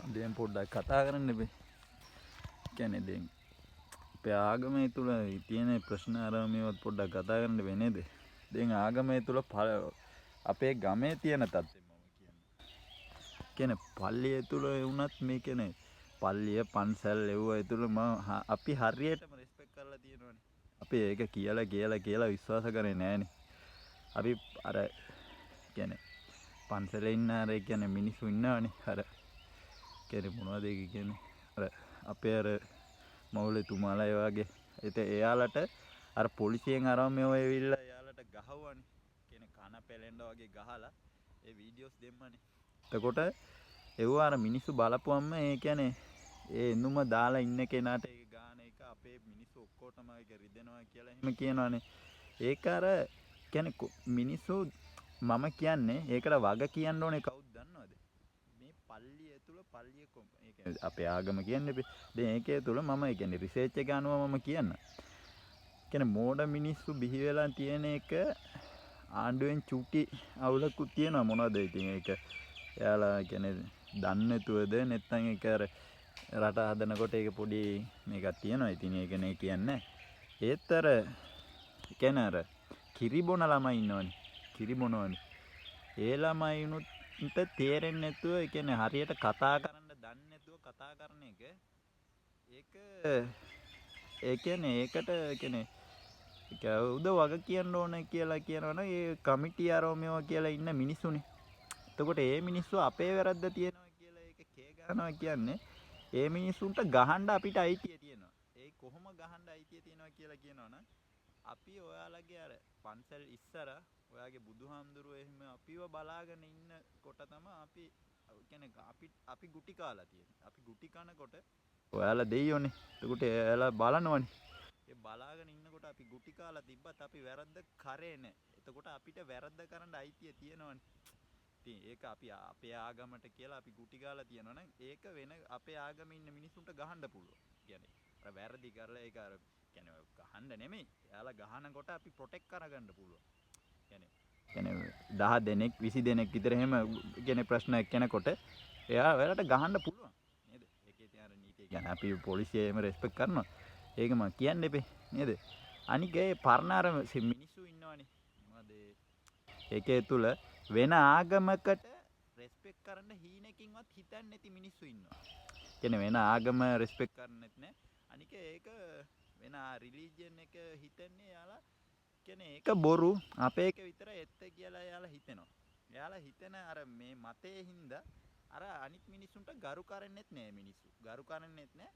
දැන් පොඩ්ඩක් කතා කරන්න බෑ. කියන්නේ දැන් අපේ ආගමේ තුල තියෙන ප්‍රශ්න අරන් මේවත් පොඩ්ඩක් කතා කරන්න බෑ නේද? දැන් ආගමේ තුල අපේ ගමේ තියෙන තත්ත්වෙ මම කියන්නේ පල්ලිය තුල වුණත් මේ කියන්නේ පල්ලිය පන්සල් එව්වා ඒ තුල අපි හරියටම රෙස්පෙක්ට් කරලා තියෙනවනේ. අපි ඒක කියලා විශ්වාස කරේ නෑනේ. අපි අර කියන්නේ පන්සලේ ඉන්න අර කියන්නේ මිනිස්සු ඉන්නවනේ අර කියන්නේ මොනවද ඒක කියන්නේ අර අපේ අර මවුලෙතුමාලා ඒ වගේ එයාලට අර පොලිසියෙන් අරන් මේව ඇවිල්ලා එයාලට ගහවනේ කියන්නේ කන පෙලෙන්න වගේ ගහලා ඒ වීඩියෝස් දෙන්නනේ. එතකොට ඒව අර මිනිස්සු බලපුවම ඒ කියන්නේ ඒ එඳුම දාලා ඉන්න කෙනාට ඒ ගාන එක අපේ මිනිස්සු ඔක්කොටම ඒක රිදෙනවා කියලා එහෙම කියනවනේ. ඒක අර කියන්නේ මිනිස්සු මම කියන්නේ ඒකට වග කියන්න ඕනේ කවුද දන්නවද? මේ පල්ලිය තුල පල්ලිය අපේ ආගම කියන්නේ දැන් ඒකේ තුල මම කියන්නේ රිසර්ච් එක අනුව මම කියන්න. කියන්නේ මෝඩ මිනිස්සු බිහි වෙලා තියෙන එක ආණ්ඩුවෙන් චුටි අවුලකුත් තියෙනවා මොනවද ඉතින් ඒක එයාලා කියන්නේ දන්නේ නැතුවද නැත්නම් ඒක අර රට හදනකොට ඒක පොඩි මේකක් තියෙනවා. ඉතින් ඒක නේ කියන්නේ. ඒත් අර කියන්නේ අර කිරිබොන ළමයි ඉන්නවනේ. කිරිබොනවනේ. ඒ ළමයිනුත් තේරෙන්නේ නැතුව ඒ කියන්නේ හරියට කතා කරන්න දන්නේ නැතුව කතා කරන එක ඒක ඒ කියන්නේ ඒකට කියන්නේ කවුද වග කියන්න ඕන කියලා කියනවනේ ඒ කමිටි ආරෝමේවා කියලා ඉන්න මිනිස්සුනේ. එතකොට ඒ මිනිස්සු අපේ වැරද්ද තියෙනවා කියලා ඒක කේ ගන්නවා කියන්නේ ඒ මිනිස්සුන්ට ගහන්න අපිට අයිතිය තියෙනවා. ඒ කොහොම ගහන්න අයිතිය තියෙනවා කියලා කියනවනම් අපි ඔයාලගේ අර පන්සල් ඉස්සර ඔයාගේ බුදුහාමුදුරුවෝ එහෙම අපිව බලාගෙන ඉන්නකොට තමයි අපි කියන්නේ අපි ගුටි කාලා තියෙන්නේ. අපි ගුටි කනකොට ඔයාලා දෙයියෝනේ. එතකොට එයාලා බලනවනේ. ඒ බලාගෙන ඉන්නකොට අපි ගුටි කාලා තිබ්බත් අපි වැරද්ද කරේ නැහැ. එතකොට අපිට වැරද්ද කරන්න අයිතිය තියෙනවනේ. ඉතින් ඒක අපි අපේ ආගමට කියලා අපි ගුටි කාලා තියෙනවනම් ඒක වෙන අපේ ආගමේ ඉන්න මිනිස්සුන්ට ගහන්න පුළුවන්. කියන්නේ අර වැරදි කරලා ඒක අර කියන්නේ ගහන්න නෙමෙයි. එයාලා ගහනකොට අපි ප්‍රොටෙක්ට් කරගන්න පුළුවන්. කියන්නේ 10 දෙනෙක් 20 දෙනෙක් විතර එහෙම කියන්නේ ප්‍රශ්නයක් කෙනකොට එයා ඔයාලට ගහන්න පුළුවන් නේද? ඒකේ තියෙන නීතිය කියන්නේ අපි පොලිසිය එහෙම රෙස්පෙක්ට් කරනවා. ඒක මම කියන්න එපේ නේද? අනික ඒ පරණ අර මිනිස්සු ඉන්නවනේ. මොනවද ඒකේ තුල වෙන ආගමකට රෙස්පෙක්ට් කරන්න හීනකින්වත් හිතන්නේ නැති මිනිස්සු ඉන්නවා. කියන්නේ වෙන ආගම රෙස්පෙක්ට් කරන්නෙත් නෑ. අනික ඒක වෙන රිලිජන් එක හිතන්නේ යාලා කියන්නේ ඒක බොරු අපේ එක විතර ඇත්ත කියලා යාලා හිතෙනවා. යාලා හිතන අර මේ මතයේ හින්දා අර අනිත් මිනිස්සුන්ට ගරු කරන්නෙත් නෑ මිනිස්සු. ගරු කරන්නෙත් නෑ.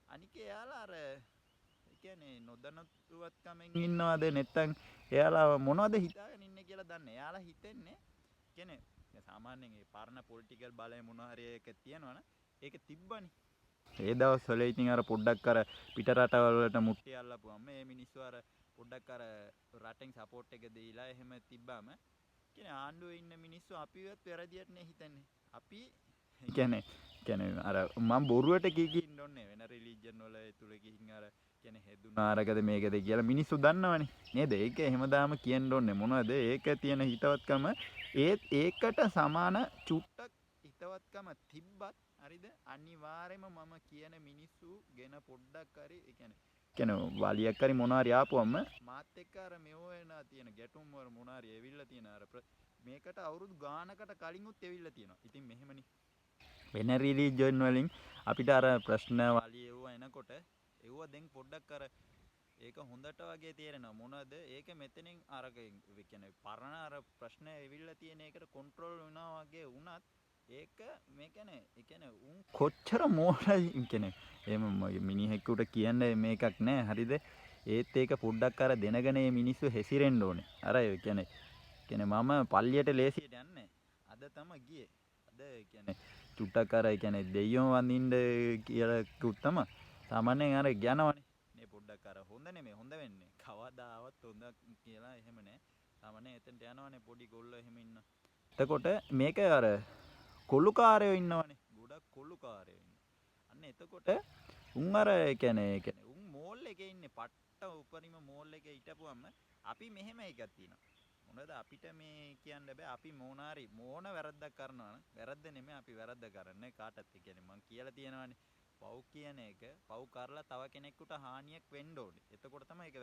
අනික යාලා අර කියන්නේ නොදැනුවත්කමෙන් ඉන්නවද නැත්නම් එයාලා මොනවද හිතාගෙන ඉන්නේ කියලා දන්නේ. එයාලා හිතන්නේ කියන්නේ සාමාන්‍යයෙන් ඒ පරණ පොලිටිකල් බලය මොනවා හරි එක තියෙනවනේ ඒක තිබ්බනේ. ඒ දවස්වල ඉතින් අර පොඩ්ඩක් අර පිට රටවල් වලට මුට්ටිය අල්ලපුවම මේ මිනිස්සු අර පොඩ්ඩක් අර රටෙන් සපෝට් එක දීලා එහෙම තිබ්බම කියන්නේ ආණ්ඩුවේ ඉන්න මිනිස්සු අපිවත් වැරදියට නේ හිතන්නේ. අපි කියන්නේ අර මම බොරුවට කියින් ඉන්නෝනේ වෙන රිලිජන් වල ඒ තුල ගිහින් අර කියන්නේ හෙදුනා අරගද මේකද කියලා මිනිස්සු දන්නවනේ නේද? ඒක එහෙමදාම කියන්න ඕනේ මොනවද? ඒක තියෙන හිතවත්කම ඒකට සමාන චුට්ටක් හිතවත්කම තිබ්බත් හරිද? අනිවාර්යයෙන්ම මම කියන මිනිස්සු ගැන පොඩ්ඩක් හරි ඒ කියන්නේ වලියක් හරි මොනවා හරි ආපුවම මාත් එක්ක අර මෙව වෙනා තියෙන ගැටුම් වල මොනවා හරි එවිල්ලා තියෙන අර මේකට අවුරුදු ගානකට කලින්ුත් එවිල්ලා තියෙනවා. ඉතින් මෙහෙමනේ වෙන රිලිජන් වලින් අපිට අර ප්‍රශ්න වලිය එවුවා එනකොට එවුවා දැන් පොඩ්ඩක් අර ඒක හොඳට වගේ තේරෙනවා මොනවද ඒක මෙතනින් අර කියන්නේ පරණ අර ප්‍රශ්න එවිල්ලා තියෙන එකට කන්ට්‍රෝල් වෙනවා වගේ වුණත් ඒක මේ කියන්නේ උන් කොච්චර මෝඩයි කියන්නේ එහෙම මිනිහෙකුට කියන්නේ මේකක් නෑ හරිද ඒත් ඒක පොඩ්ඩක් අර දැනගෙන මේ මිනිස්සු හැසිරෙන්න ඕනේ අර කියන්නේ මම පල්ලියට ලේසියට යන්නේ අද තමයි ගියේ අද කියන්නේ චුට්ටක් අර කියන්නේ දෙයියෝ වඳින්න කියලා කිව්වම සාමාන්‍යයෙන් අර යනවනේ මේ පොඩ්ඩක් අර හොඳ නෙමෙයි හොඳ වෙන්නේ කවදාවත් හොඳ කියලා එහෙම නෑ සාමාන්‍යයෙන් එතනට යනවනේ පොඩි ගොල්ලෝ එහෙම ඉන්න එතකොට මේක අර කොළුකාරයෝ ඉන්නවනේ ගොඩක් කොළුකාරයෝ ඉන්න අන්න එතකොට උන් අර කියන්නේ උන් මෝල් එකේ ඉන්නේ පට්ට උපරිම මෝල් එකේ හිටපුවම අපි මෙහෙම එකක් තියෙනවා මොනවද අපිට මේ කියන්න බෑ අපි මොනාරි මොන වැරද්දක් කරනවා නම් වැරද්ද නෙමෙයි අපි වැරද්ද කරන්නේ කාටත් කියන්නේ මං කියලා තියෙනවානේ පව් කියන එක පව් කරලා තව කෙනෙකුට හානියක් වෙන්න ඕනේ. එතකොට තමයි ඒක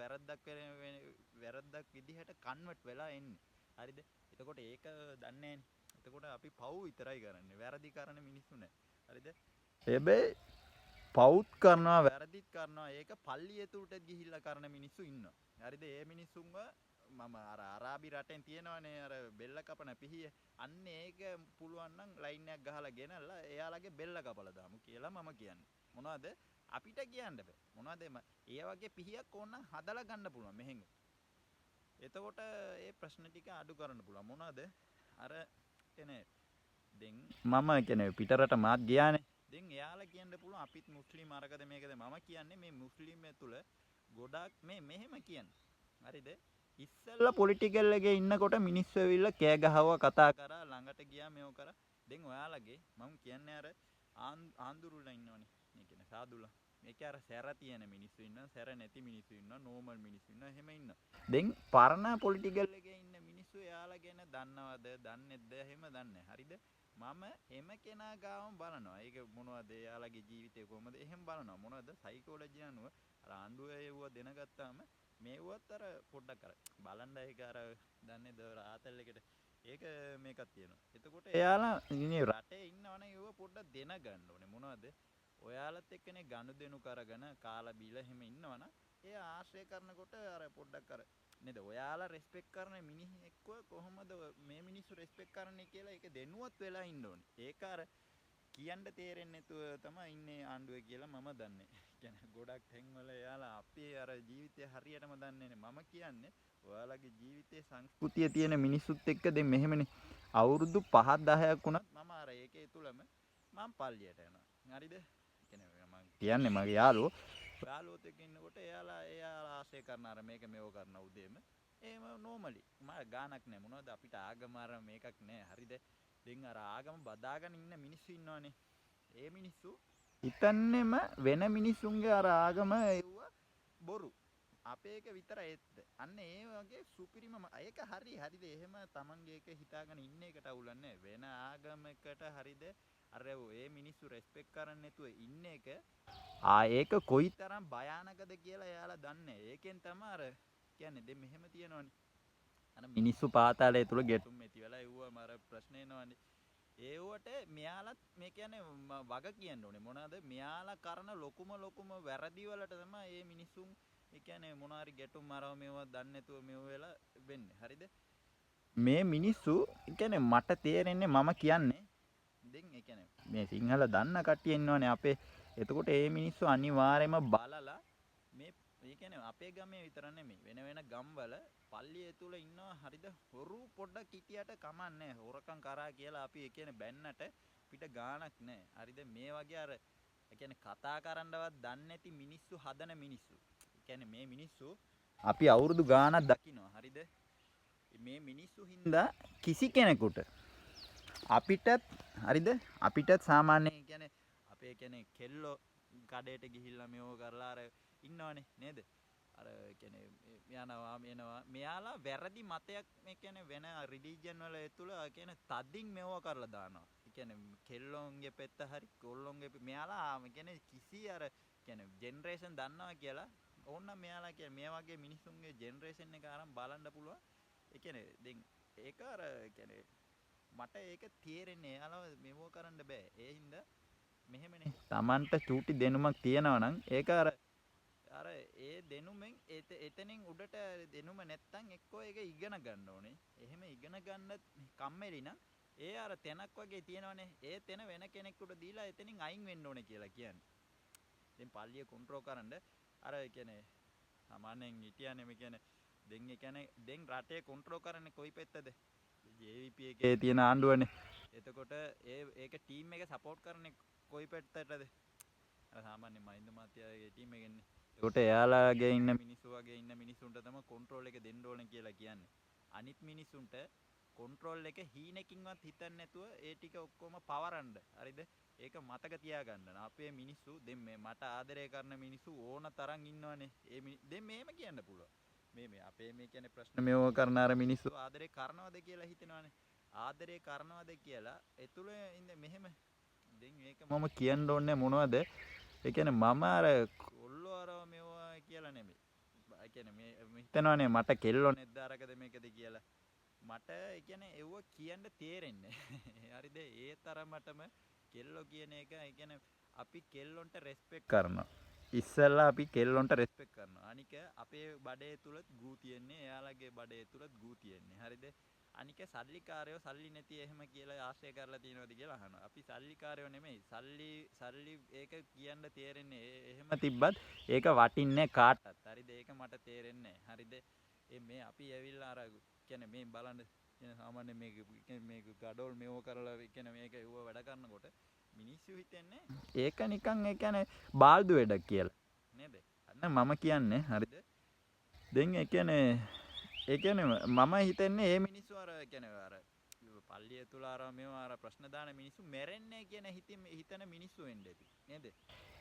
වැරද්දක් විදිහට කන්වර්ට් වෙලා එන්නේ. හරිද? එතකොට ඒක දන්නේ නැහනේ. එතකොට අපි පව් විතරයි කරන්නේ. වැරදි කරන මිනිස්සු නෑ. හරිද? හැබැයි පවුත් කරනවා වැරදිත් කරනවා ඒක පල්ලිය තුලට ගිහිල්ලා කරන මිනිස්සු ඉන්නවා. හරිද? ඒ මිනිස්සුන්ව මම අර අරාබි රටෙන් තියෙනවනේ අර බෙල්ල කපන පිහිය. අන්න ඒක පුළුවන් නම් ලයින් එකක් ගහලා ගෙනල්ලා එයාලගේ බෙල්ල කපලා දාමු කියලා මම කියන්නේ. මොනවද? අපිට කියන්න බෑ. මොනවද ඒ වගේ පිහියක් ඕනනම් හදලා ගන්න පුළුවන් මෙහෙන්. එතකොට ඒ ප්‍රශ්න ටික අඩු කරන්න පුළුවන්. මොනවද? අර කියන්නේ දැන් මම කියන්නේ පිටරට මාත් ගියානේ. දැන් එයාලා කියන්න පුළුවන් අපිත් මුස්ලිම් අරකද මේකද මම කියන්නේ මේ මුස්ලිම් තුල ගොඩක් මෙහෙම කියන්නේ. හරිද? ඉස්සෙල්ලා පොලිටිකල් එකේ ඉන්නකොට මිනිස්සු ඇවිල්ලා කෑ ගහවවා කතා කරා ළඟට ගියා මේව කරා. දැන් ඔයාලගේ මම කියන්නේ අර ආන්දුරුලා ඉන්නවනේ. මේ කියන්නේ සාදුලා. මේකේ අර සැර තියෙන මිනිස්සු ඉන්නවා, සැර නැති මිනිස්සු ඉන්නවා, නෝමල් මිනිස්සු ඉන්නවා, එහෙම ඉන්නවා. දැන් පරණ පොලිටිකල් එකේ ඉන්න මිනිස්සු එයාලා ගැන දන්නවද, දන්නේ නැද්ද, එහෙම දන්නේ. හරිද? මම එම කෙනා ගාවම බලනවා. ඒක මොනවද එයාලගේ ජීවිතේ කොහොමද එහෙම බලනවා. මොනවද සයිකෝලොජි අනුව අර ආණ්ඩුවේ ඒව දැනගත්තාම මේවත් අර පොඩ්ඩක් අර බලන්න ඒක අර දන්නේද ආතල් එකට ඒක මේකක් තියෙනවා. එතකොට එයාලා ඉන්නේ රටේ ඉන්නවනේ ඒව පොඩ්ඩක් දැනගන්න ඕනේ. මොනවද? ඔයාලත් එක්කනේ ගනුදෙනු කරගෙන කාලා බීලා එහෙම ඉන්නවනම් ඒ ආශ්‍රය කරනකොට අර පොඩ්ඩක් අර නේද ඔයාලා රෙස්පෙක්ට් කරන මිනිහෙක්ව කොහොමද මේ මිනිස්සු රෙස්පෙක්ට් කරන්නේ කියලා ඒක දැනුවත් වෙලා ඉන්න ඕනේ. ඒක අර කියන්න තේරෙන්නේ නැතුව තමයි ඉන්නේ ආණ්ඩුවේ කියලා මම දන්නේ. කියන්නේ ගොඩක් තැන්වල එයාලා අපේ අර ජීවිතය හරියටම දන්නේ නැහැ. මම කියන්නේ ඔයාලගේ ජීවිතේ සංස්කෘතිය තියෙන මිනිස්සුත් එක්ක දැන් මෙහෙමනේ අවුරුදු 5ක් 10ක් වුණත් මම අර ඒකේ තුලම මම පල්ලියට යනවා. හරිද? කියන්නේ මගේ යාළුවොත් එක්ක ඉන්නකොට එයාලා ආශ්‍රය කරන අර මේක මේව කරන උදේම එහෙම නෝමලි මම ගානක් නැහැ මොනවද අපිට ආගම අර මේකක් නැහැ හරිද දැන් අර ආගම බදාගෙන ඉන්න මිනිස්සු ඉන්නවනේ ඒ මිනිස්සු හිතන්නේම වෙන මිනිස්සුන්ගේ අර ආගම එව්ව බොරු අපේ එක විතරයි ඇත්ත අන්න ඒ වගේ සුපිරිම ඒක හරිද එහෙම Tamange එක හිතාගෙන ඉන්න එකට අවුලන්නේ වෙන ආගමකට හරිද අර ඒ මිනිස්සු රෙස්පෙක්ට් කරන්නේ නැතුව ඉන්න එක ඒක කොයිතරම් භයානකද කියලා එයාලා දන්නේ. ඒකෙන් තමයි අර කියන්නේ දැන් මෙහෙම තියෙනවනේ. අර මිනිස්සු පාතාලය තුල ගැටුම් ඇති වෙලා එව්වම අර ප්‍රශ්න එනවනේ. ඒවට මෙයාලත් මේ කියන්නේ වග කියන්න ඕනේ. මොනවාද? මෙයාලා කරන ලොකුම වැරදි වලට තමයි මේ මිනිස්සුන් ඒ කියන්නේ මොනාරි ගැටුම් මරව මේවා දන්නේ නැතුව මේව වෙලා වෙන්නේ. හරිද? මේ මිනිස්සු කියන්නේ මට තේරෙන්නේ මම කියන්නේ දැන් ඒ කියන්නේ මේ සිංහල දන්න කට්ටිය ඉන්නවනේ අපේ. එතකොට මේ මිනිස්සු අනිවාර්යයෙන්ම බලලා මේ ඒ කියන්නේ අපේ ගමේ විතර නෙමෙයි වෙන ගම්වල පල්ලිය තුල ඉන්නවා හරිද හොරු පොඩ්ඩක් හිටියට කමන්නේ හොරකම් කරා කියලා අපි ඒ කියන්නේ බැන්නට පිට ගාණක් නැහැ. හරිද මේ වගේ අර ඒ කියන්නේ කතා කරන්නවත් දන්නේ නැති මිනිස්සු හදන මිනිස්සු. ඒ කියන්නේ මේ මිනිස්සු අපි අවුරුදු ගාණක් දකිනවා. හරිද? මේ මිනිස්සු හින්දා කිසි කෙනෙකුට අපිටත් හරිද අපිටත් සාමාන්‍යයෙන් කියන්නේ අපේ කියන්නේ කෙල්ලෝ කඩේට ගිහිල්ලා මේව කරලා අර ඉන්නවනේ නේද අර කියන්නේ යනවා මෙයාලා වැරදි මතයක් මේ කියන්නේ වෙන රිලිජන් වල තුල කියන්නේ තදින් මේව කරලා දානවා. ඒ කියන්නේ කෙල්ලොන්ගේ පැත්ත හරි කොල්ලොන්ගේ මෙයාලා කියන්නේ කිසි අර කියන්නේ ජෙනරේෂන් දන්නවා කියලා ඕන්න මෙයාලා කියන්නේ මේ වගේ මිනිස්සුන්ගේ ජෙනරේෂන් එක අරන් බලන්න පුළුවන්. ඒ කියන්නේ දැන් ඒක අර කියන්නේ මට ඒක තේරෙන්නේ යාළුවා මෙව කරන්න බෑ. ඒ හින්දා මෙහෙමනේ. Tamanට චූටි දෙනුමක් තියෙනවා නම් ඒක අර ඒ දෙනුමෙන් එතනින් උඩට දෙනුම නැත්තම් එක්කෝ ඒක ඉගෙන ගන්න ඕනේ. එහෙම ඉගෙන ගන්න කම්මැලි නම් ඒ අර තැනක් වගේ තියෙනවනේ. ඒ තැන වෙන කෙනෙකුට දීලා එතනින් අයින් වෙන්න ඕනේ කියලා කියන්නේ. දැන් පල්ලිය කන්ට්‍රෝල් කරන්න අර කියන්නේ සාමාන්‍යයෙන් හිටියනේ මේ කියන්නේ දැන් ඒ කියන්නේ දැන් රටේ කන්ට්‍රෝල් කරන්නේ කොයි පැත්තද? JVP එකේ තියෙන ආණ්ඩුවනේ. එතකොට ඒක ටීම් එක සපෝට් කරන්නේ කොයි පැත්තටද? අර සාමාන්‍ය මහින්ද මහත්තයාගේ ටීම් එකෙන්නේ. ඒකට එයාලාගේ ඉන්න මිනිස්සු වගේ ඉන්න මිනිස්සුන්ට තමයි කන්ට්‍රෝල් එක දෙන්න ඕනේ කියලා කියන්නේ. අනිත් මිනිස්සුන්ට කන්ට්‍රෝල් එක හීනකින්වත් හිතන්නේ නැතුව ඒ ටික ඔක්කොම පවරන්න. හරිද? ඒක මතක තියාගන්න. අපේ මිනිස්සු දැන් මේ මට ආදරය කරන මිනිස්සු ඕන තරම් ඉන්නවනේ. දැන් මෙහෙම කියන්න පුළුවන්. මේ අපේ මේ කියන්නේ ප්‍රශ්න මෙව කරන අර මිනිස්සු ආදරේ කරනවද කියලා හිතෙනවානේ. ආදරේ කරනවද කියලා ඒ තුල ඉන්න මෙහෙම දැන් මේක මම කියන්න ඕනේ මොනවද? ඒ කියන්නේ මම අර කොල්ලෝ අර මෙවවා කියලා නෙමෙයි. ඒ කියන්නේ මේ හිතනවානේ මට කෙල්ලෝ නැද්ද අරකද මේකද කියලා. මට ඒ කියන්නේ එව්ව කියන්න තේරෙන්නේ. හරිද? ඒ තරමටම කෙල්ලෝ කියන එක ඒ කියන්නේ අපි කෙල්ලොන්ට රෙස්පෙක්ට් කරනවා. ඉස්සෙල්ලා අපි කෙල්ලොන්ට රෙස්පෙක්ට් කරනවා. අනික අපේ බඩේ තුලත් ගූ තියෙන්නේ. එයාලගේ බඩේ තුලත් ගූ තියෙන්නේ. හරිද? අනික සල්ලිකාරයෝ සල්ලි නැති එහෙම කියලා ආශ්‍රය කරලා තියෙනවද කියලා අහනවා. අපි සල්ලිකාරයෝ නෙමෙයි. සල්ලි ඒක කියන්න තේරෙන්නේ. එහෙම තිබ්බත් ඒක වටින්නේ කාටවත්. හරිද? ඒක මට තේරෙන්නේ නැහැ. හරිද? මේ අපි ඇවිල්ලා අර කියන්නේ මේ බලන්න කියන සාමාන්‍ය මේක ගඩොල් මෙව කරලා කියන්නේ මේක ඌව වැඩ කරනකොට මිනිස්සු හිතන්නේ ඒක නිකන් ඒ කියන්නේ බාල්දු වැඩක් කියලා නේද? අන්න මම කියන්නේ හරිද? දැන් ඒ කියන්නේ මම හිතන්නේ මේ මිනිස්සු අර කියන්නේ අර පල්ලිය තුල අර මේවා අර ප්‍රශ්න දාන මිනිස්සු මැරෙන්නේ කියන හිතන මිනිස්සු වෙන්න ඇති නේද?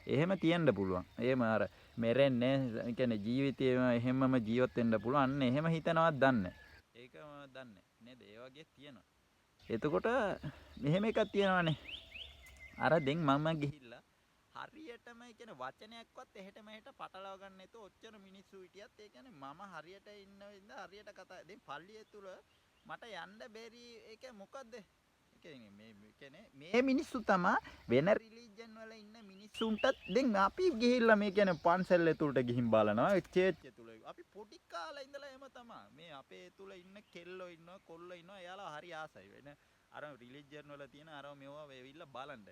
එහෙම තියෙන්න පුළුවන්. එහෙම අර මැරෙන්නේ ඒ කියන්නේ ජීවිතේම එහෙමම ජීවත් වෙන්න පුළුවන්. අන්න එහෙම හිතනවත් දන්නේ. ඒක දන්නේ නේද? ඒ වගේ තියෙනවා. එතකොට මෙහෙම එකක් තියෙනවානේ. අර දැන් මම ගිහිල්ලා හරියටම කියන වචනයක්වත් එහෙට මෙහෙට පටලවා ගන්න නැතුව ඔච්චර මිනිස්සු හිටියත් ඒ කියන්නේ මම හරියට ඉන්න හරියට කතා දැන් පල්ලිය තුල මට යන්න බැරි ඒක මොකද්ද? මේ මිනිස්සු තමා වෙන රිලිජන් වල ඉන්න මිනිස්සුන්ටත් දැන් අපි ගිහිල්ලා මේ කියන්නේ පන්සල් ඇතුළට ගිහින් බලනවා චර්ච් ඇතුළ අපි පොඩි කාලේ ඉඳලා එහෙම තමා මේ අපේ තුල ඉන්න කෙල්ලෝ ඉන්නවා කොල්ලෝ ඉන්නවා එයාලා හරි ආසයි වෙන අර රිලිජන් වල තියෙන අර මේවා වෙවිලා බලන්න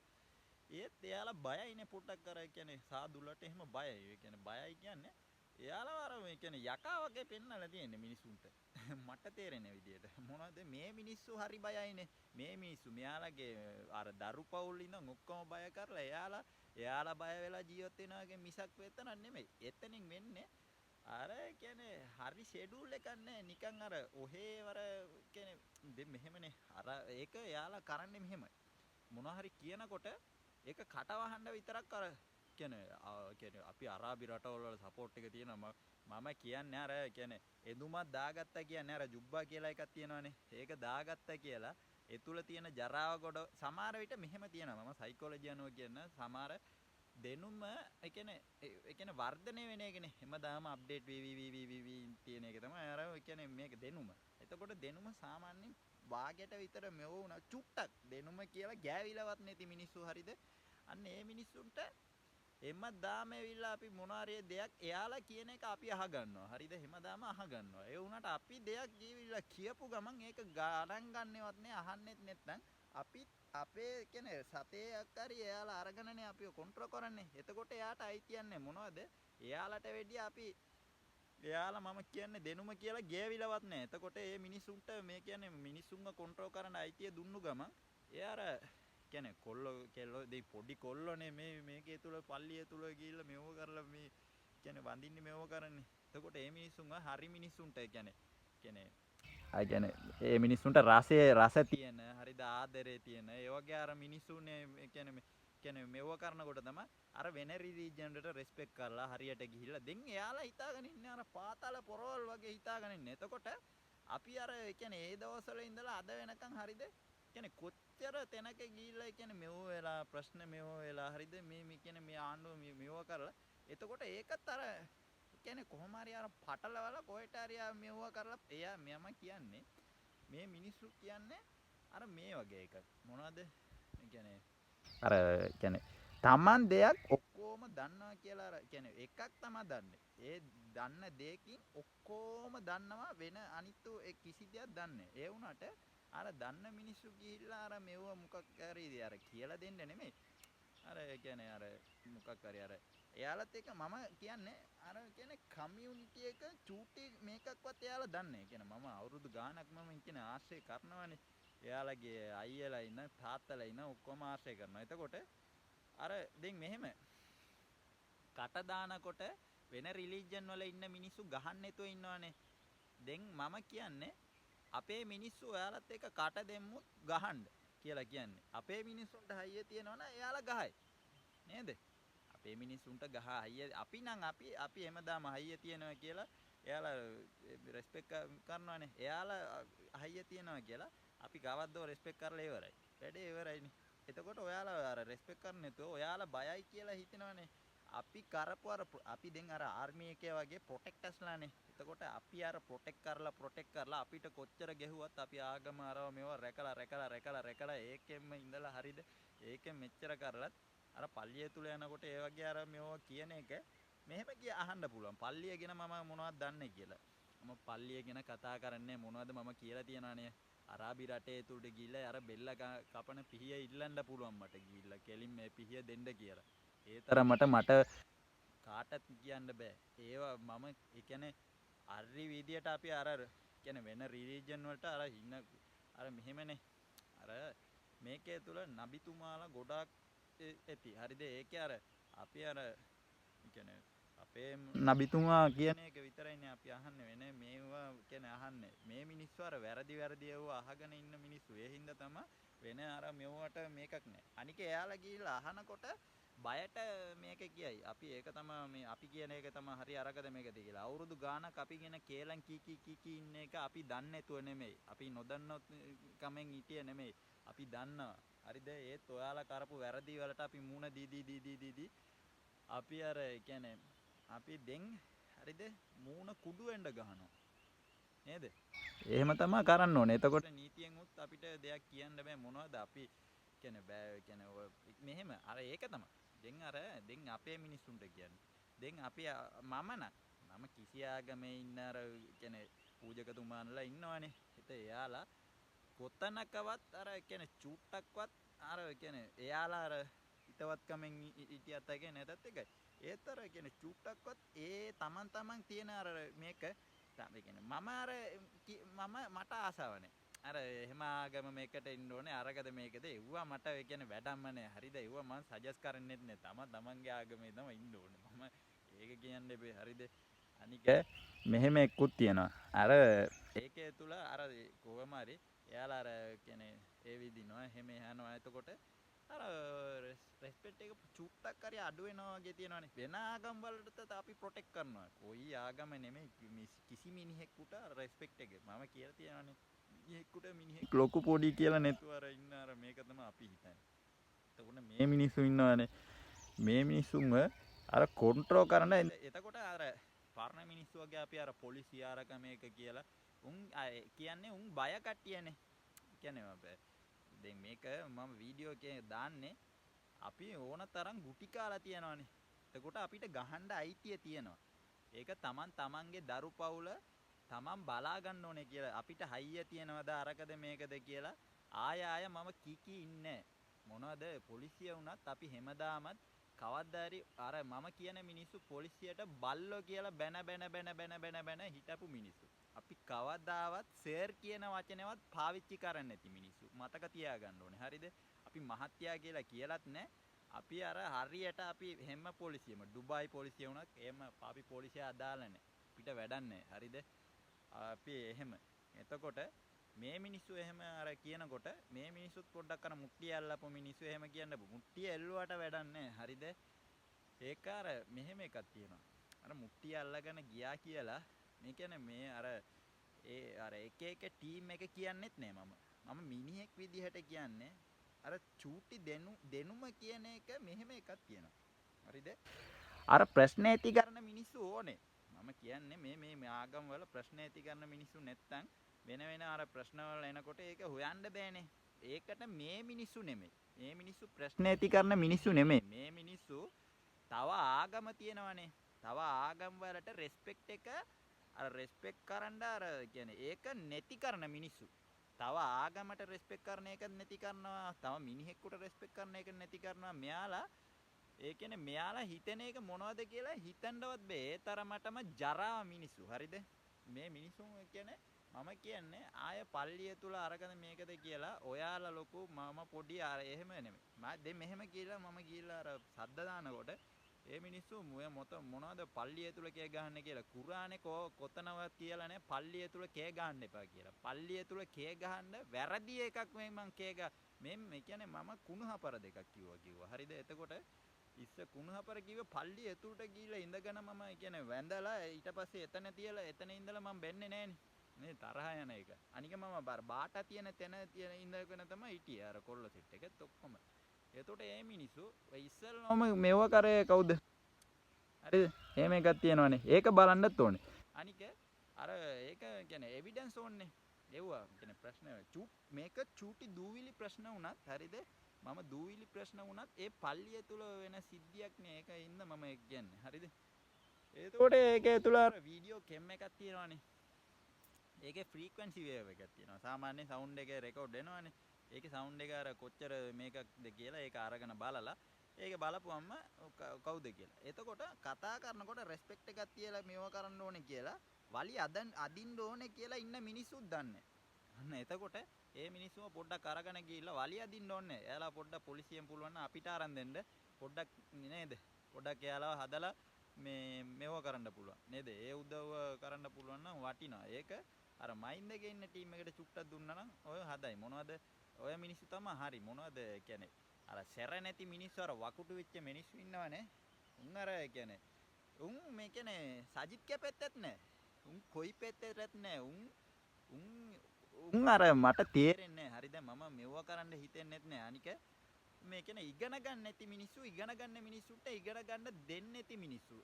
ඒත් එයාලා බයයිනේ පොඩ්ඩක් අර කියන්නේ සාදුලට එහෙම බයයි ඒ කියන්නේ බයයි කියන්නේ එයාලා අර මේ කියන්නේ යකා වගේ පෙන්නලා තියෙන්නේ මිනිසුන්ට මට තේරෙන විදියට මොනවද මේ මිනිස්සු හරි බයයිනේ මේ මිනිස්සු මෙයාලගේ අර දරු පවුල් ඉඳන් ඔක්කොම බය කරලා එයාලා බය වෙලා ජීවත් වෙනවා වගේ මිසක් වෙතන නෙමෙයි එතනින් වෙන්නේ අර කියන්නේ හරි ෂෙඩියුල් එකක් නැහැ නිකන් අර ඔහේ අර කියන්නේ මෙහෙමනේ අර ඒක එයාලා කරන්නේ මෙහෙමයි මොනවා හරි කියනකොට ඒක කටවහන්න විතරක් අර කියන්නේ අපි අරාබි රටවල වල සපෝට් එක තියෙනවා මම කියන්නේ අර කියන්නේ එදුමක් දාගත්තා කියන්නේ අර ජුබ්බා කියලා එකක් තියෙනවානේ ඒක දාගත්තා කියලා ඒ තුල තියෙන ජරාව කොට සමහර විට මෙහෙම තියෙනවා මම සයිකොලොජි අනුව කියන සමහර දෙනුම ඒ කියන්නේ වර්ධනය වෙන එකනේ හැමදාම අප්ඩේට් වී තියෙන එක තමයි අර ඒ කියන්නේ මේක දෙනුම එතකොට දෙනුම සාමාන්‍යයෙන් වාගයට විතර මෙව වුණා චුට්ටක් දෙනුම කියලා ගෑවිලවත් නැති මිනිස්සු හරිද අන්න ඒ මිනිස්සුන්ට හැමදාම ඇවිල්ලා අපි මොනාරේ දෙයක් එයාලා කියන එක අපි අහගන්නවා. හරිද? හැමදාම අහගන්නවා. ඒ වුණාට අපි දෙයක් ගිවිලා කියපු ගමන් ඒක ගණන් ගන්නවත් නෑ අහන්නෙත් නැත්නම් අපි අපේ කියන්නේ සතේයක් හරි එයාලා අරගෙනනේ අපිව කන්ට්‍රෝල් කරන්නේ. එතකොට එයාට අයිතියන්නේ මොනවද? එයාලට වෙඩිය අපි එයාලා මම කියන්නේ දෙනුම කියලා ගෑවිලවත් නෑ. එතකොට මේ මිනිසුන්ට මේ කියන්නේ මිනිසුන්ව කන්ට්‍රෝල් කරන්න අයිතිය දුන්නු ගමන් එයාර කියන්නේ කොල්ලෝ කෙල්ලෝ දෙයි පොඩි කොල්ලෝනේ මේකේ තුල පල්ලිය තුල ගිහිල්ලා මෙව කරලා මේ කියන්නේ වඳින්නේ මෙව කරන්නේ. එතකොට මේ මිනිස්සුන්ව හරි මිනිස්සුන්ට කියන්නේ ඒ මිනිස්සුන්ට රස තියෙන හරිද ආදරේ තියෙන ඒ වගේ අර මිනිස්සුනේ කියන්නේ මෙව කරනකොට තමයි අර වෙන රිලිජන් වලට රෙස්පෙක්ට් කරලා හරියට ගිහිල්ලා දැන් එයාලා හිතාගෙන ඉන්නේ අර පාතාල පොරවල් වගේ හිතාගෙන ඉන්නේ. එතකොට අපි අර කියන්නේ ඒ දවස්වල ඉඳලා අද වෙනකන් හරිද කියන්නේ කොච්චර තැනක ගිහිල්ලා කියන්නේ මෙව වෙලා ප්‍රශ්න මෙව වෙලා හරිද මේ කියන්නේ මේ ආණ්ඩුව මෙව කරලා එතකොට ඒකත් අර කියන්නේ කොහොම හරි අර පටලවලා කොහෙට හරි මෙව කරලා එයා මම කියන්නේ මේ මිනිස්සු කියන්නේ අර මේ වගේ එකක් මොනවද කියන්නේ අර කියන්නේ Taman දෙයක් ඔක්කොම දන්නවා කියලා අර කියන්නේ එකක් තමයි දන්නේ. ඒ දන්න දෙයකින් ඔක්කොම දන්නවා වෙන අනිත්තු ඒ කිසි දෙයක් දන්නේ. ඒ වුණාට අර දන්න මිනිස්සු ගිහිල්ලා අර මෙව මොකක් හරි අර කියලා දෙන්න නෙමෙයි. අර කියන්නේ අර මොකක් හරි අර එයාලත් එක මම කියන්නේ අර කියන්නේ කමියුනිටි එක චූටි මේකක්වත් එයාලා දන්නේ. කියන්නේ මම අවුරුදු ගාණක් මම කියන්නේ ආශ්‍රය කරනවානේ. එයාලගේ අයියලා ඉන්න තාත්තලා ඉන්න ඔක්කොම ආශ්‍රය කරනවා. එතකොට අර දැන් මෙහෙම කට දානකොට වෙන රිලිජන් වල ඉන්න මිනිස්සු ගහන්න නැතුව ඉන්නවනේ. දැන් මම කියන්නේ අපේ මිනිස්සු ඔයාලත් එක්ක කට දෙම්මුත් ගහන්න කියලා කියන්නේ. අපේ මිනිස්සුන්ට හයිය තියෙනවනම් එයාලා ගහයි. නේද? අපේ මිනිස්සුන්ට ගහ හයිය අපි නම් අපි හැමදාම හයිය තියනවා කියලා එයාලා රෙස්පෙක්ට් කරනවානේ. එයාලා හයිය තියනවා කියලා අපි කවද්දෝ රෙස්පෙක්ට් කරලා ඉවරයි. වැඩේ ඉවරයිනේ. එතකොට ඔයාලා අර රෙස්පෙක්ට් කරන්නේ නැතුව ඔයාලා බයයි කියලා හිතනවානේ. අපි කරපු අපි දැන් අර ආර්මි එකේ වගේ ප්‍රොටෙක්ටර්ස්ලානේ. එතකොට අපි අර ප්‍රොටෙක්ට් කරලා අපිට කොච්චර ගැහුවත් අපි ආගම අරව මේව රැකලා ඒකෙන්ම ඉඳලා හරිද? ඒකෙන් මෙච්චර කරලත් අර පල්ලිය තුල යනකොට ඒ වගේ අර මේව කියන එක මෙහෙම අහන්න පුළුවන්. පල්ලිය ගැන මම මොනවද දන්නේ කියලා. මම පල්ලිය ගැන කතා කරන්නේ මොනවද මම කියලා තියනවානේ. අරාබි රටේ තුලට ගිහිල්ලා අර බෙල්ල කපන පිහිය ඉල්ලන්න පුළුවන් මට ගිහිල්ලා කෙලින් මේ පිහිය දෙන්න කියලා. ඒ තරමට මට කාටත් කියන්න බෑ. ඒවා මම ඒ කියන්නේ අරි විදියට අපි අර කියන්නේ වෙන රිලිජන් වලට අර ඉන්න අර මෙහෙමනේ. අර මේකේ තුල නබිතුමාලා ගොඩාක් ඇති. හරිද? ඒකේ අර අපි අර කියන්නේ අපේ නබිතුමා කියන එක විතරයිනේ අපි අහන්නේ වෙන්නේ මේවා කියන්නේ අහන්නේ මේ මිනිස්සු අර වැරදි ඒවා අහගෙන ඉන්න මිනිස්සු ඒ හින්දා තමයි වෙන අර මෙවට මේකක් නැහැ අනික එයාලා ගිහිල්ලා අහනකොට බයට මේක කියයි අපි ඒක තමයි මේ අපි කියන එක තමයි හරි අරකද මේකද කියලා අවුරුදු ගාණක් අපි කියන කේලම් කී ඉන්න එක අපි දන්නේ නැතුව නෙමෙයි අපි නොදන්නොත් කමෙන් හිටියේ නෙමෙයි අපි දන්නවා හරිද ඒත් ඔයාලා කරපු වැරදි වලට අපි මූණ දී අපි අර කියන්නේ අපි දෙන් හරිද මූණ කුඩු වෙන්න ගහනවා නේද? එහෙම තමයි කරන්න ඕනේ. එතකොට නීතියෙන් උත් අපිට දෙයක් කියන්න බෑ මොනවද අපි කියන්නේ බෑ කියන්නේ මෙහෙම අර ඒක තමයි. දැන් අපේ මිනිස්සුන්ට කියන්නේ. දැන් අපි මම කිසි ආගමේ ඉන්න අර කියන්නේ පූජකතුමාන්ලා ඉන්නවනේ. හිත එයාලා කොතනකවත් අර කියන්නේ චූට්ටක්වත් අර කියන්නේ එයාලා අර හිතවත්කමෙන් හිටියත් එකයි නැතත් එකයි. ඒත් අර කියන්නේ චූට්ටක්වත් ඒ තමන් තියෙන අර මේක තමයි කියන්නේ මට ආසාව නැහැ. අර එහෙම ආගම මේකට ඉන්න ඕනේ අරගද මේකද එව්වා මට ඒ කියන්නේ වැඩක්ම නැහැ. හරිද? එව්වා මම සජෙස්ට් කරන්නෙත් නැහැ. තමන්ගේ ආගමේ තමයි ඉන්න ඕනේ. මම ඒක කියන්නේ බෑ. හරිද? අනික මෙහෙම එක්කුත් තියෙනවා. අර ඒකේ තුල අර කොහොම හරි එයාලා අර කියන්නේ ඒ විදිනවා එහෙම යනවා. එතකොට අර රෙස්පෙක්ට් එක චුට්ටක් හරි අඩු වෙනවා වගේ තියෙනවානේ. වෙන ආගම් වලට අපි ප්‍රොටෙක්ට් කරනවා. කොයි ආගම නෙමෙයි කිසි මිනිහෙකුට රෙස්පෙක්ට් එක. මම කියලා තියෙනවානේ. මිනිහෙක් ලොකු පොඩි කියලා නැතුව අර ඉන්න අර මේක තමයි අපි හිතන්නේ. එතකොට මේ මිනිස්සු ඉන්නවානේ. මේ මිනිස්සුන්ව අර කන්ට්‍රෝල් කරන්න එතකොට අර පරණ මිනිස්සු වගේ අපි අර පොලිසිය ආරක මේක කියලා උන් කියන්නේ උන් බය කට්ටියනේ. කියන්නේ දැන් මේක මම වීඩියෝ එකේ දාන්නේ අපි ඕන තරම් ගුටි කාලා තියනවානේ. එතකොට අපිට ගහන්න අයිතිය තියෙනවා. ඒක තමන්ගේ දරු පවුල තමන් බලා ගන්න ඕනේ කියලා අපිට හයිය තියනවද අරකද මේකද කියලා ආය මම කී ඉන්නේ මොනවද පොලිසිය වුණත් අපි හැමදාමත් කවද්දාරි අර මම කියන මිනිස්සු පොලිසියට බල්ලෝ කියලා බැන හිටපු මිනිස්සු. අපි කවදාවත් සර් කියන වචනේවත් පාවිච්චි කරන්නේ නැති මිනිස්සු. මතක තියාගන්න ඕනේ. හරිද? අපි මහත්යා කියලා කියලත් නැහැ. අපි අර හරියට අපි හැම පොලිසියම ඩුබායි පොලිසිය වුණත් එහෙම අපි පොලිසිය අදාළ නැහැ. අපිට වැඩක් නැහැ. හරිද? අපි එහෙම. එතකොට මේ මිනිස්සු එහෙම අර කියනකොට මේ මිනිස්සුත් පොඩ්ඩක් අර මුට්ටිය අල්ලපු මිනිස්සු එහෙම කියන්න මුට්ටිය එල්ලුවට වැඩක් නැහැ. හරිද? ඒක අර මෙහෙම එකක් තියෙනවා. අර මුට්ටිය අල්ලගෙන ගියා කියලා මේ කියන්නේ මේ අර එක ටීම් එක කියන්නෙත් නෑ මම මිනිහෙක් විදිහට කියන්නේ අර චූටි දෙනුම කියන එක මෙහෙම එකක් තියෙනවා. හරිද? අර ප්‍රශ්න ඇති කරන මිනිස්සු ඕනේ. මම කියන්නේ මේ ආගම් වල ප්‍රශ්න ඇති කරන මිනිස්සු නැත්තම් වෙන අර ප්‍රශ්න වල එනකොට ඒක හොයන්න බෑනේ. ඒකට මේ මිනිස්සු නෙමෙයි. මේ මිනිස්සු ප්‍රශ්න ඇති කරන මිනිස්සු නෙමෙයි. මේ මිනිස්සු තව ආගම තියෙනවනේ. තව ආගම් වලට රෙස්පෙක්ට් එක අර රෙස්පෙක්ට් කරන්න අර කියන්නේ ඒක නැති කරන මිනිස්සු. තව ආගමට රෙස්පෙක්ට් කරන එක නැති කරනවා. තව මිනිහෙකුට රෙස්පෙක්ට් කරන එක නැති කරනවා. මෙයාලා ඒ කියන්නේ මෙයාලා හිතන එක මොනවද කියලා හිතන්නවත් බෑ. ඒ තරමටම ජරා මිනිස්සු. හරිද? මේ මිනිසුන් කියන්නේ මම කියන්නේ ආය පල්ලිය තුල අරගෙන මේකද කියලා ඔයාලා ලොකු මම පොඩි එහෙම නෙමෙයි. මම මෙහෙම කියලා මම ගිහිල්ලා අර සද්ද දානකොට ඒ මිනිස්සු මොනවද පල්ලිය තුල කෑ ගහන්නේ කියලා කුරානේ කොතනවත් කියලා නැහැ පල්ලිය තුල කෑ ගහන්න එපා කියලා. පල්ලිය තුල කෑ ගහන්න වැරදි එකක් මේ මං කෑ මේ කියන්නේ මම කුණුහපර දෙකක් කිව්වා. හරිද? එතකොට ඉස්ස කුණුහපර කිව්ව පල්ලි ඇතුළට ගිහිල්ලා ඉඳගෙන මම කියන්නේ වැඳලා ඊට පස්සේ එතන තියලා එතන ඉඳලා මම බැන්නේ නෑනේ. මේ තරහ යන එක. අනික මම බාටා තියෙන තැන ඉඳගෙන තමයි හිටියේ අර කොල්ල සෙට් එකෙත් ඔක්කොම. එතකොට මේ මිනිස්සු ඉස්සෙල්ලාම මෙව කරේ කවුද? හරිද? එහෙම එකක් තියෙනවනේ. ඒක බලන්නත් ඕනේ. අනික අර ඒක කියන්නේ එවිඩන්ස් ඕනේ. ඒවා කියන්නේ ප්‍රශ්න මේක චූටි දූවිලි ප්‍රශ්න වුණත් හරිද? මම දූවිලි ප්‍රශ්න වුණත් ඒ පල්ලිය තුල වෙන සිද්ධියක් නේ ඒකින්ද මම ඒක කියන්නේ. හරිද? එතකොට ඒකේ තුල අර වීඩියෝ කෙම් එකක් තියෙනවනේ. ඒකේ ෆ්‍රීකවෙන්සි වේව් එකක් තියෙනවා. සාමාන්‍ය සවුන්ඩ් එකේ රෙකෝඩ් වෙනවනේ. ඒකේ සවුන්ඩ් එක අර කොච්චර මේකක්ද කියලා ඒක අරගෙන බලලා ඒක බලපුවම කවුද කියලා. එතකොට කතා කරනකොට රෙස්පෙක්ට් එකක් තියලා මේව කරන්න ඕනේ කියලා වලි අදින්න ඕනේ කියලා ඉන්න මිනිස්සුත් දන්නේ. අන්න එතකොට ඒ මිනිස්සුම පොඩ්ඩක් අරගෙන ගිහිල්ලා වලි අදින්න ඕනේ. එයාලා පොඩ්ඩක් පොලිසියෙන් පුළුවන් නම් අපිට අරන් දෙන්න පොඩ්ඩක් නේද? පොඩ්ඩක් එයාලා හදලා මේව කරන්න පුළුවන්. නේද? ඒ උදව්ව කරන්න පුළුවන් නම් වටිනවා. ඒක අර මයින්ඩ් එකේ ඉන්න ටීම් එකට චුට්ටක් දුන්නා නම් ඔය හදයි. මොනවද? ඔය මිනිස්සු තමයි හරි. මොනවද කියන්නේ? අර සැර නැති මිනිස්සු අර වකුටු වෙච්ච මිනිස්සු ඉන්නවනේ. උන් අර කියන්නේ උන් මේ කියන්නේ සජිත් කැපෙත්තත් නැහැ. උන් කොයි පැත්තටත් නැහැ. උන් අර මට තේරෙන්නේ නැහැ. හරිද? මම මෙව කරන්න හිතෙන්නෙත් නැහැ. අනික මේ කියන්නේ ඉගෙන ගන්න නැති මිනිස්සු ඉගෙන ගන්න මිනිස්සුන්ට ඉගෙන ගන්න දෙන්නේ නැති මිනිස්සු.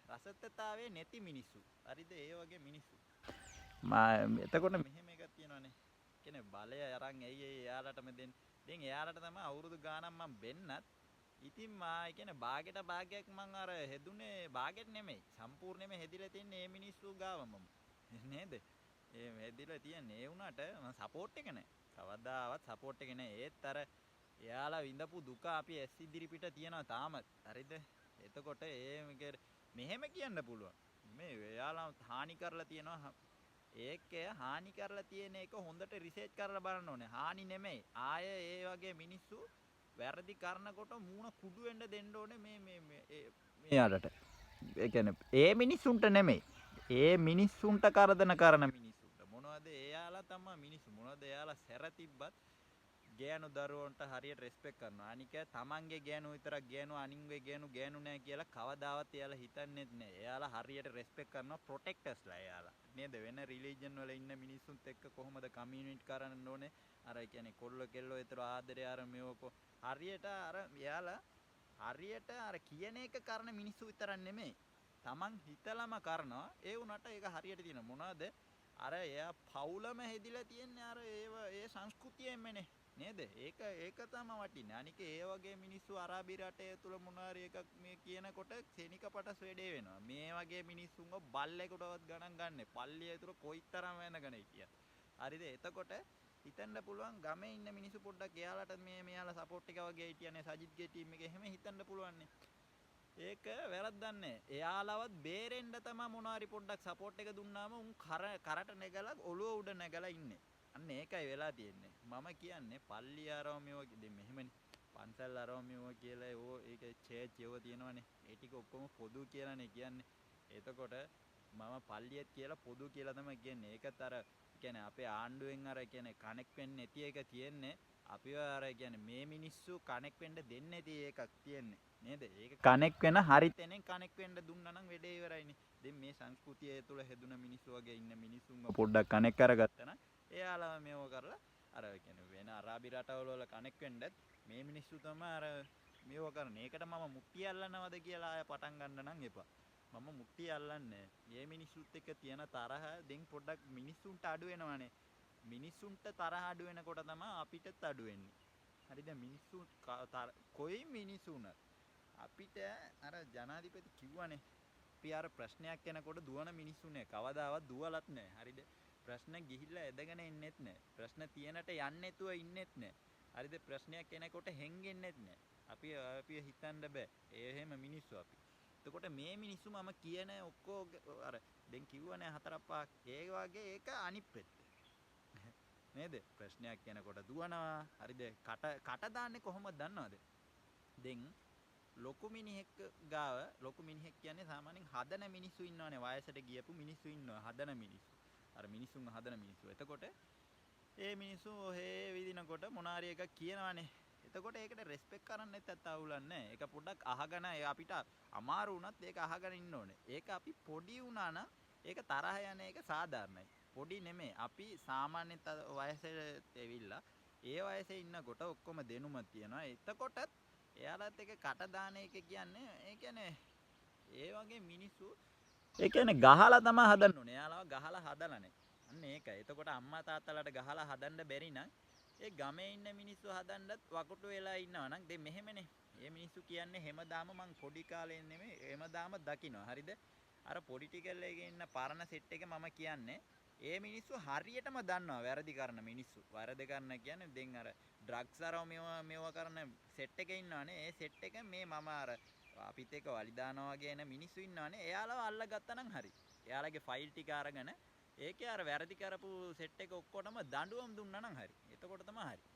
රසතතාවයේ නැති මිනිස්සු. හරිද? ඒ වගේ මිනිස්සු. එතකොට මෙහෙම එකක් තියෙනවානේ. කියන්නේ බලය අරන් ඇයි එයාලටම දෙන්නේ. දැන් එයාලට තමයි අවුරුදු ගාණක් මම බෙන්නත්. ඉතින් මා කියන්නේ භාගයට භාගයක් මං අර හෙදුනේ භාගෙට නෙමෙයි. සම්පූර්ණයෙන්ම හෙදිලා තින්නේ මේ මිනිස්සු ගාවම. නේද? ඒ හෙදිලා තියන්නේ ඒ වුණාට මම සපෝට් එක නැහැ. කවදාවත් සපෝට් එක නැහැ. ඒත් අර එයාලා විඳපු දුක අපි ඇස් ඉදිරි පිට තියනවා තාමත්. හරිද? එතකොට මෙහෙම කියන්න පුළුවන්. මේ එයාලා හානි කරලා තියනවා. ඒකේ හානි කරලා තියෙන එක හොඳට රිසර්ච් කරලා බලන්න ඕනේ. හානි නෙමෙයි. ආය ඒ වගේ මිනිස්සු වැරදි කරනකොට මූණ කුඩු වෙන්න දෙන්න ඕනේ මෙයාලට. ඒ කියන්නේ ඒ මිනිස්සුන්ට නෙමෙයි. ඒ මිනිස්සුන්ට කරදන කරන මිනිස්සුන්ට. මොනවද එයාලා තමයි මිනිස්සු. මොනවද එයාලා සැර තිබ්බත් ගෑනු දරුවන්ට හරියට රෙස්පෙක්ට් කරනවා. අනික තමන්ගේ ගෑනු විතරක් ගෑනු අනින්ගේ ගෑනු නෑ කියලා කවදාවත් එයාලා හිතන්නේත් නෑ. එයාලා හරියට රෙස්පෙක්ට් කරනවා ප්‍රොටෙක්ටර්ස්ලා එයාලා. නේද? වෙන රිලිජන් වල ඉන්න මිනිස්සුන්ත් එක්ක කොහොමද කමියුනිකේට් කරන්න ඕනේ? අර කියන්නේ කොල්ල කෙල්ලෝ ඒතර ආදරේ අර මේවක හරියට අර එයාලා හරියට අර කියන එක කරන මිනිස්සු විතරක් නෙමෙයි. තමන් හිතලම කරනවා. ඒ වුණාට ඒක හරියට තියෙන මොනවද? අර එයා පවුලම හෙදිලා තියන්නේ අර ඒ සංස්කෘතියෙමනේ. නේද? ඒක තමයි වටින්නේ. අනික ඒ වගේ මිනිස්සු අරාබි රටේ තුල මොනාරි එකක් මේ කියනකොට සෙනික පටස් වැඩේ වෙනවා. මේ වගේ මිනිස්සුන්ව බල්ලෙකුටවත් ගණන් ගන්නෑ. පල්ලිය ඇතුළ කොයිතරම් වෙනගෙන හිටියත්. හරිද? එතකොට හිතන්න පුළුවන් ගමේ ඉන්න මිනිස්සු පොඩ්ඩක් එයාලට මෙයාලා සපෝට් එක වගේ හිටියනේ සජිත්ගේ ටීම් එකේ එහෙම හිතන්න පුළුවන්. ඒක වැරද්දක් නෑ. එයාලවත් බේරෙන්න තමයි මොනාරි පොඩ්ඩක් සපෝට් එක දුන්නාම උන් කරට නැගලා ඔළුව උඩ නැගලා ඉන්නේ. අන්න ඒකයි වෙලා තියෙන්නේ. මම කියන්නේ පල්ලි ආරෝමියෝ දැන් මෙහෙමනේ. පන්සල් ආරෝමියෝ කියලා ඒක චර්ච් ඒව තියෙනවනේ. ඒ ටික ඔක්කොම පොදු කියලානේ කියන්නේ. එතකොට මම පල්ලියත් කියලා පොදු කියලා තමයි කියන්නේ. ඒකත් අර කියන්නේ අපේ ආණ්ඩුවෙන් අර කියන්නේ කනෙක්ට් වෙන්නේ නැති එක තියෙන්නේ. අපිව අර කියන්නේ මේ මිනිස්සු කනෙක්ට් වෙන්න දෙන්නේ නැති එකක් තියෙන්නේ. නේද? ඒක කනෙක්ට් වෙන හරි තැනෙන් කනෙක්ට් වෙන්න දුන්නා නම් වැඩේ ඉවරයිනේ. දැන් මේ සංස්කෘතිය තුළ හැදුන මිනිස්සු වගේ ඉන්න මිනිස්සුන්ව පොඩ්ඩක් කනෙක්ට් කරගත්තා නම් එයාලා මේව කරලා අර කියන්නේ වෙන අරාබි රටවල වල කනෙක්ට් වෙන්නත් මේ මිනිස්සු තමයි අර මේව කරන්නේ. ඒකට මම මුට්ටිය අල්ලනවද කියලා ආය පටන් ගන්න නම් එපා. මම මුට්ටිය අල්ලන්නේ. මේ මිනිස්සුත් එක්ක තියෙන තරහ දෙන් පොඩ්ඩක් මිනිස්සුන්ට අඩු වෙනවනේ. මිනිස්සුන්ට තරහ අඩු වෙනකොට තමයි අපිටත් අඩු වෙන්නේ. හරිද? මිනිස්සු කොයි මිනිසුණත් අපිට අර ජනාධිපති කිව්වනේ අපි අර ප්‍රශ්නයක් එනකොට දුවන මිනිස්සුනේ කවදාවත් දුවලත් නැහැ. හරිද? ප්‍රශ්න ගිහිල්ලා එදගෙන ඉන්නෙත් නැහැ. ප්‍රශ්න තියෙනට යන්නේ නැතුව ඉන්නෙත් නැහැ. හරිද? ප්‍රශ්නයක් එනකොට හෙංගෙන්නෙත් නැහැ. අපි හිතන්න බෑ. ඒ එහෙම මිනිස්සු අපි. එතකොට මේ මිනිස්සු මම කියන ඔක්කො අර දැන් කිව්වනේ හතරක් පහක් ඒ වගේ ඒක අනිත් පැත්ත. නේද? ප්‍රශ්නයක් එනකොට දුවනවා. හරිද? කට දාන්නේ කොහොමද දන්නවද? දැන් ලොකු මිනිහෙක් ගාව ලොකු මිනිහෙක් කියන්නේ සාමාන්‍යයෙන් හදන මිනිස්සු ඉන්නවනේ වයසට ගියපු මිනිස්සු ඉන්නවා හදන මිනිස්සු. අර මිනිස්සුන් හදන මිනිස්සු. එතකොට ඒ මිනිස්සු ඔහේ විදිනකොට මොනාරි එකක් කියනවනේ. එතකොට ඒකට රෙස්පෙක්ට් කරන්නෙත් ඇත්ත අවුලක් නැහැ. ඒක පොඩ්ඩක් අහගෙන අපිට අමාරු වුණත් ඒක අහගෙන ඉන්න ඕනේ. ඒක අපි පොඩි වුණා නම් ඒක තරහ යන එක සාධාරණයි. පොඩි නෙමෙයි. අපි සාමාන්‍ය වයසට ඇවිල්ලා ඒ වයසේ ඉන්නකොට ඔක්කොම දෙනුම තියෙනවා. එතකොටත් එයාලත් එක කට දාන එක කියන්නේ ඒ කියන්නේ ඒ වගේ මිනිස්සු ඒ කියන්නේ ගහලා තමයි හදන්න ඕනේ. එයාලව ගහලා හදලා නැහැ. අන්න ඒකයි. එතකොට අම්මා තාත්තලාට ගහලා හදන්න බැරි නම් ඒ ගමේ ඉන්න මිනිස්සු හදන්නත් වකුටු වෙලා ඉන්නවා නම් දැන් මෙහෙමනේ. මේ මිනිස්සු කියන්නේ හැමදාම මං පොඩි කාලේ නෙමෙයි හැමදාම දකින්නවා. හරිද? අර පොලිටිකල් එකේ ඉන්න පරණ සෙට් එක මම කියන්නේ ඒ මිනිස්සු හරියටම දන්නවා වැරදි කරන මිනිස්සු. වැරදි කරන කියන්නේ දැන් අර ඩ්‍රග්ස් අරව මේවා කරන සෙට් එකේ ඉන්නවනේ. ඒ සෙට් එක මේ මම අර අපිත් එක්ක වලි දානවා වගේ එන මිනිස්සු ඉන්නවනේ. එයාලව අල්ලගත්තා නම් හරි. එයාලගේ ෆයිල් ටික අරගෙන ඒකේ අර වැරදි කරපු සෙට් එක ඔක්කොටම දඬුවම් දුන්නා නම් හරි. එතකොට තමයි හරි.